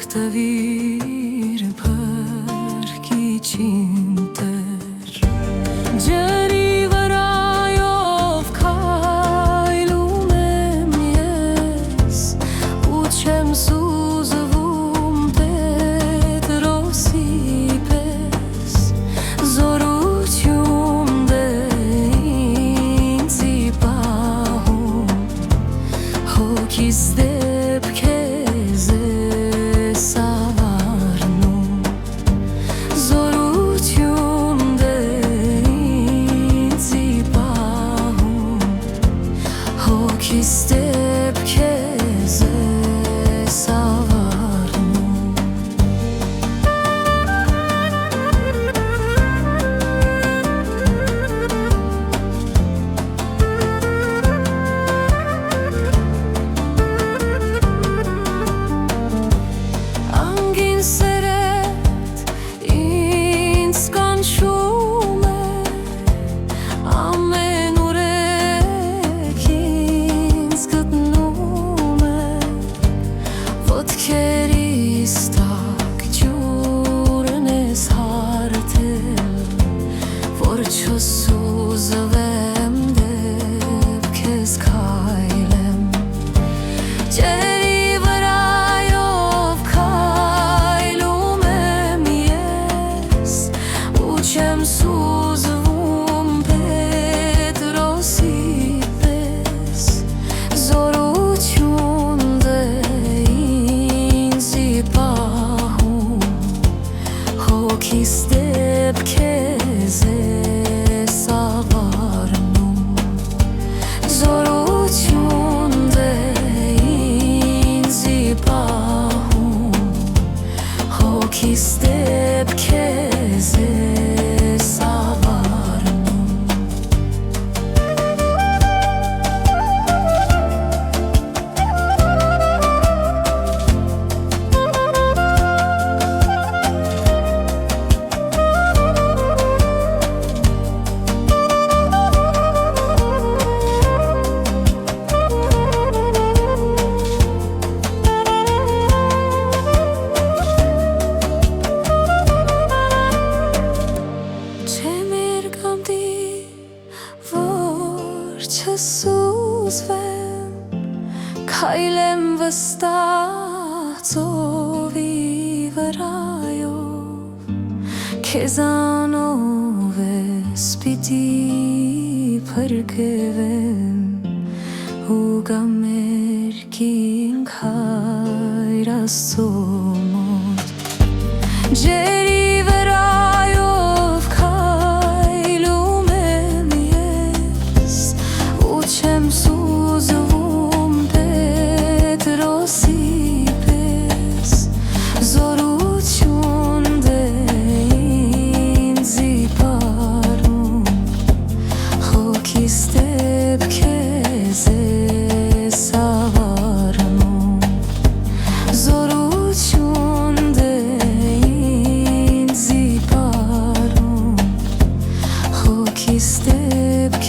տվիր փրկիչին Տեր ջրի վրայով քայլում եմ ես ու չեմ սուզվում Պետրոսի պես զորություն դե ինձի պահում հոգիս դեպք Step քեզ է սավառնում Անգին սերետ ինձ կանչում է ամեն Ոտքերիս տակ ջուրն ես հարթել Որ չսուզվեմ դեպ քեզ քայլեմ Ջրի վրայով քայլում եմ ես ու չեմ սուզվում Պետրոսի պես զորություն Հոգիս դեպք քեզ է սավառնում Զորություն դե ինձի պահում Հոգիս դեպք քեզ է սավառնում Չսուզվեմ, քայլեմ վստահ ծովի վրայով Քեզանով ես պիտի փրկվեմ ու գամ ներքինք Հայր Աստծո մոտ Ջրի վրայով քայլում եմ ես ու չեմ սուզվում Պետրոսի պես զորություն դե ինձի պահում Հոգիս դեպք քեզ է սավառնում Զորություն դե ինձի պահում Հոգիս դեպք